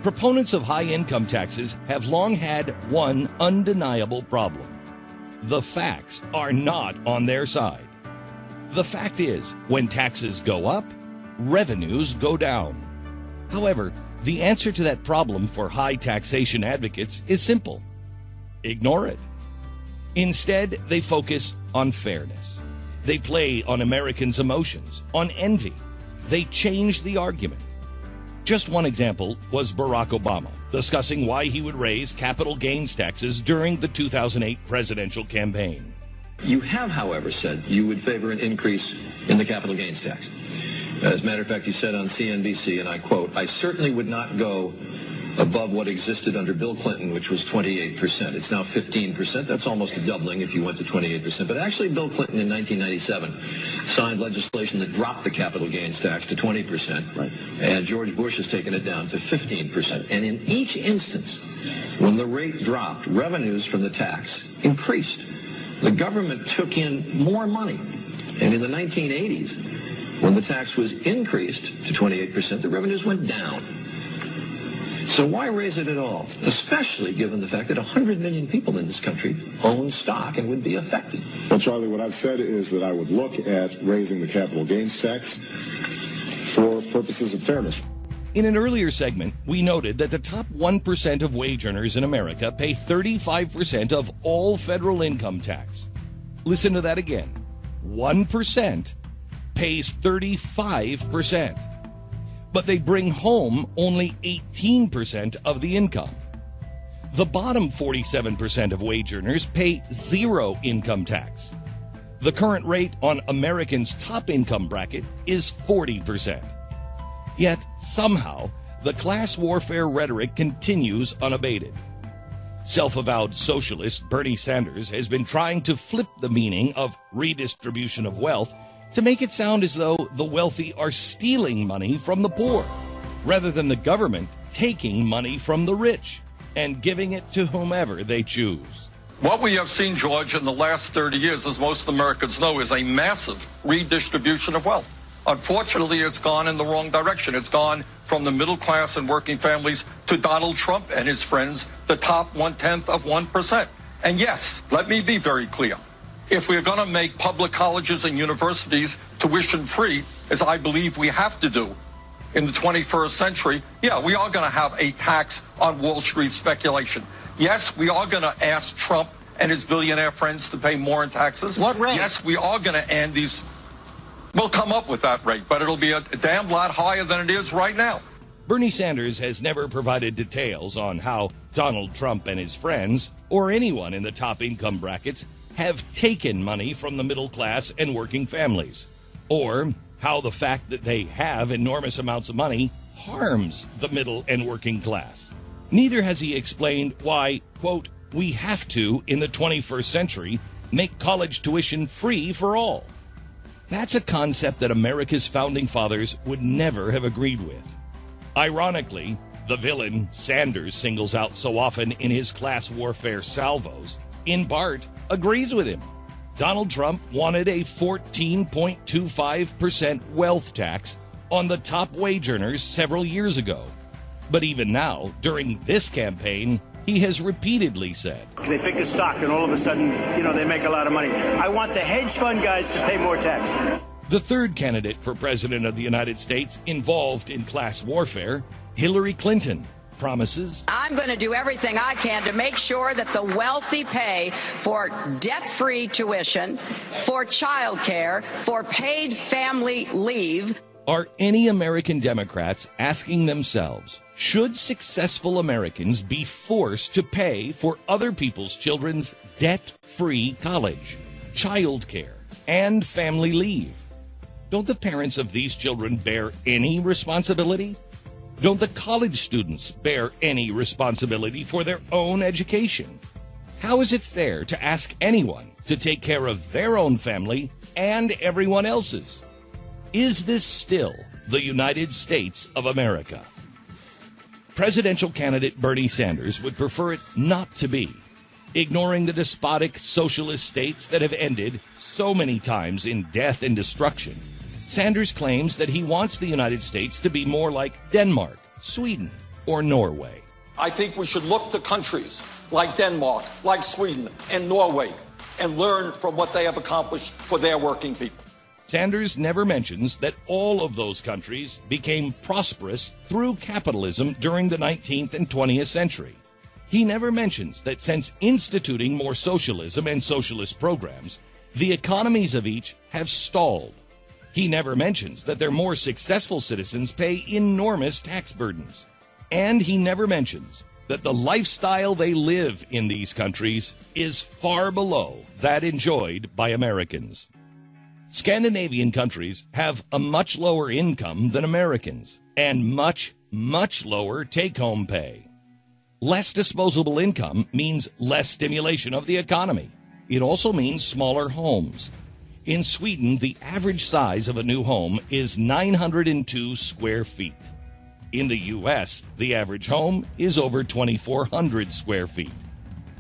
Proponents of high income taxes have long had one undeniable problem. The facts are not on their side. The fact is, when taxes go up, revenues go down. However, the answer to that problem for high taxation advocates is simple. Ignore it. Instead, they focus on fairness. They play on Americans' emotions, on envy. They change the argument. Just one example was Barack Obama discussing why he would raise capital gains taxes during the 2008 presidential campaign. You have, however, said you would favor an increase in the capital gains tax. As a matter of fact, you said on CNBC, and I quote, "I certainly would not go above what existed under Bill Clinton, which was 28%. It's now 15%. That's almost a doubling if you went to 28%. But actually, Bill Clinton in 1997 signed legislation that dropped the capital gains tax to 20%. Right. And George Bush has taken it down to 15%. And in each instance, when the rate dropped, revenues from the tax increased. The government took in more money. And in the 1980s, when the tax was increased to 28%, the revenues went down. So why raise it at all, especially given the fact that 100 million people in this country own stock and would be affected? Well, Charlie, what I've said is that I would look at raising the capital gains tax for purposes of fairness. In an earlier segment, we noted that the top 1% of wage earners in America pay 35% of all federal income tax. Listen to that again. 1% pays 35%. But they bring home only 18% of the income. The bottom 47% of wage earners pay zero income tax. The current rate on Americans' top income bracket is 40%. Yet, somehow, the class warfare rhetoric continues unabated. Self-avowed socialist Bernie Sanders has been trying to flip the meaning of redistribution of wealth to make it sound as though the wealthy are stealing money from the poor, rather than the government taking money from the rich and giving it to whomever they choose. What we have seen, George, in the last 30 years, as most Americans know, is a massive redistribution of wealth. Unfortunately, it's gone in the wrong direction. It's gone from the middle class and working families to Donald Trump and his friends, the top 0.1%. And yes, let me be very clear. If we're going to make public colleges and universities tuition-free, as I believe we have to do in the 21st century, yeah, we are going to have a tax on Wall Street speculation. Yes, we are going to ask Trump and his billionaire friends to pay more in taxes. What rate? Yes, we are going to end these. We'll come up with that rate, but it'll be a damn lot higher than it is right now. Bernie Sanders has never provided details on how Donald Trump and his friends, or anyone in the top income brackets, have taken money from the middle class and working families, or how the fact that they have enormous amounts of money harms the middle and working class. Neither has he explained why, quote, we have to, in the 21st century, make college tuition free for all. That's a concept that America's founding fathers would never have agreed with. Ironically, the villain Sanders singles out so often in his class warfare salvos, in part, agrees with him. Donald Trump wanted a 14.25% wealth tax on the top wage earners several years ago. But even now, during this campaign, he has repeatedly said, They pick a stock and all of a sudden, they make a lot of money. I want the hedge fund guys to pay more tax. The third candidate for president of the United States involved in class warfare, Hillary Clinton, promises, I'm going to do everything I can to make sure that the wealthy pay for debt-free tuition, for child care, for paid family leave. Are any American Democrats asking themselves, should successful Americans be forced to pay for other people's children's debt-free college, child care, and family leave? Don't the parents of these children bear any responsibility? Don't the college students bear any responsibility for their own education? How is it fair to ask anyone to take care of their own family and everyone else's? Is this still the United States of America? Presidential candidate Bernie Sanders would prefer it not to be, ignoring the despotic socialist states that have ended so many times in death and destruction. Sanders claims that he wants the United States to be more like Denmark, Sweden, or Norway. I think we should look to countries like Denmark, like Sweden, and Norway, and learn from what they have accomplished for their working people. Sanders never mentions that all of those countries became prosperous through capitalism during the 19th and 20th century. He never mentions that since instituting more socialism and socialist programs, the economies of each have stalled. He never mentions that their more successful citizens pay enormous tax burdens. And he never mentions that the lifestyle they live in these countries is far below that enjoyed by Americans. Scandinavian countries have a much lower income than Americans and much, much lower take-home pay. Less disposable income means less stimulation of the economy. It also means smaller homes. In Sweden, the average size of a new home is 902 square feet. In the U.S., the average home is over 2,400 square feet.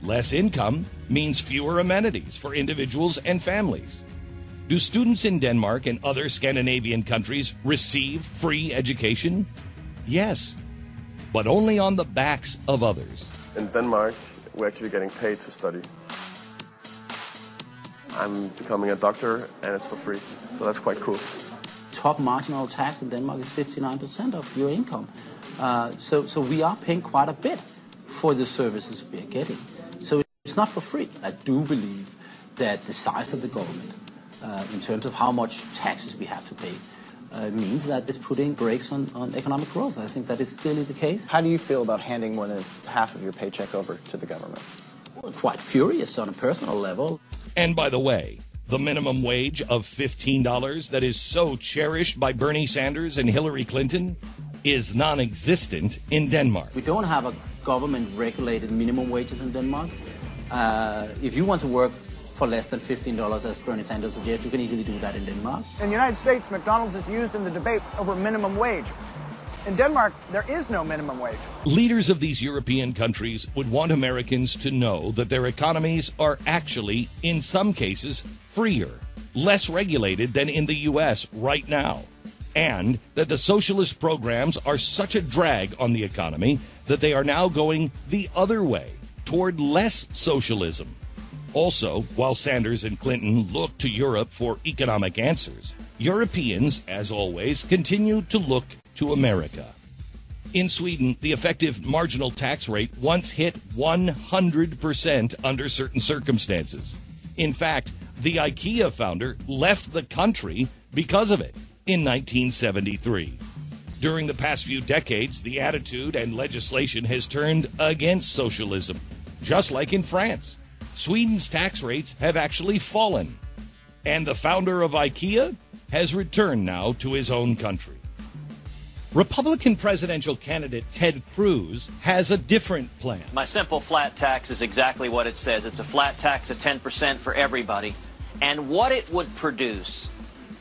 Less income means fewer amenities for individuals and families. Do students in Denmark and other Scandinavian countries receive free education? Yes, but only on the backs of others. In Denmark, we're actually getting paid to study. I'm becoming a doctor, and it's for free, so that's quite cool. Top marginal tax in Denmark is 59% of your income. So we are paying quite a bit for the services we are getting. So it's not for free. I do believe that the size of the government, in terms of how much taxes we have to pay, means that it's putting brakes on economic growth. I think that is clearly the case. How do you feel about handing more than half of your paycheck over to the government? Well, quite furious on a personal level. And by the way, the minimum wage of $15 that is so cherished by Bernie Sanders and Hillary Clinton is non-existent in Denmark. We don't have a government-regulated minimum wages in Denmark. If you want to work for less than $15, as Bernie Sanders suggests, you can easily do that in Denmark. In the United States, McDonald's is used in the debate over minimum wage. In Denmark, there is no minimum wage. Leaders of these European countries would want Americans to know that their economies are actually, in some cases, freer, less regulated than in the U.S. right now, and that the socialist programs are such a drag on the economy that they are now going the other way, toward less socialism. Also, while Sanders and Clinton look to Europe for economic answers, Europeans, as always, continue to look to America. In Sweden, the effective marginal tax rate once hit 100% under certain circumstances. In fact, the IKEA founder left the country because of it in 1973. During the past few decades, the attitude and legislation has turned against socialism, just like in France. Sweden's tax rates have actually fallen, and the founder of IKEA has returned now to his own country. Republican presidential candidate Ted Cruz has a different plan. My simple flat tax is exactly what it says. It's a flat tax of 10% for everybody. And what it would produce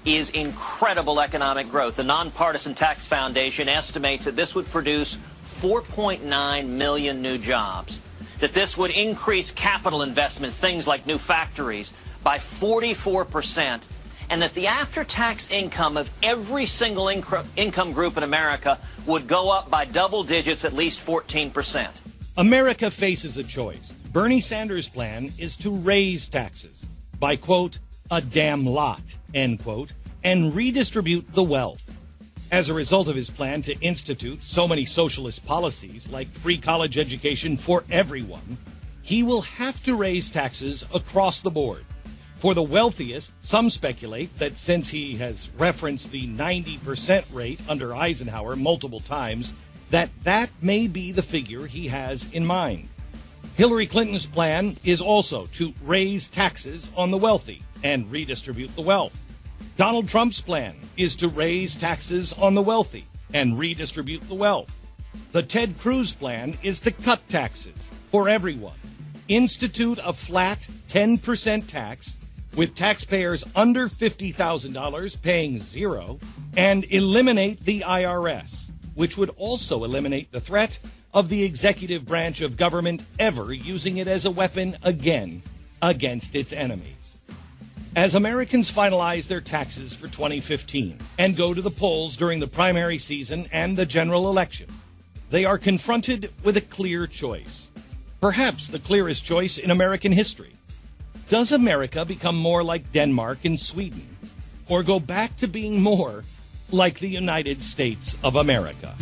is incredible economic growth. The Nonpartisan Tax Foundation estimates that this would produce 4.9 million new jobs, that this would increase capital investment, things like new factories, by 44%, and that the after-tax income of every single income group in America would go up by double digits, at least 14%. America faces a choice. Bernie Sanders' plan is to raise taxes by, quote, a damn lot, end quote, and redistribute the wealth. As a result of his plan to institute so many socialist policies like free college education for everyone, he will have to raise taxes across the board. For the wealthiest, some speculate that since he has referenced the 90% rate under Eisenhower multiple times, that may be the figure he has in mind. Hillary Clinton's plan is also to raise taxes on the wealthy and redistribute the wealth. Donald Trump's plan is to raise taxes on the wealthy and redistribute the wealth. The Ted Cruz plan is to cut taxes for everyone, institute a flat 10% tax, with taxpayers under $50,000 paying zero, and eliminate the IRS, which would also eliminate the threat of the executive branch of government ever using it as a weapon again against its enemies. As Americans finalize their taxes for 2015 and go to the polls during the primary season and the general election, they are confronted with a clear choice. Perhaps the clearest choice in American history. Does America become more like Denmark and Sweden, or go back to being more like the United States of America?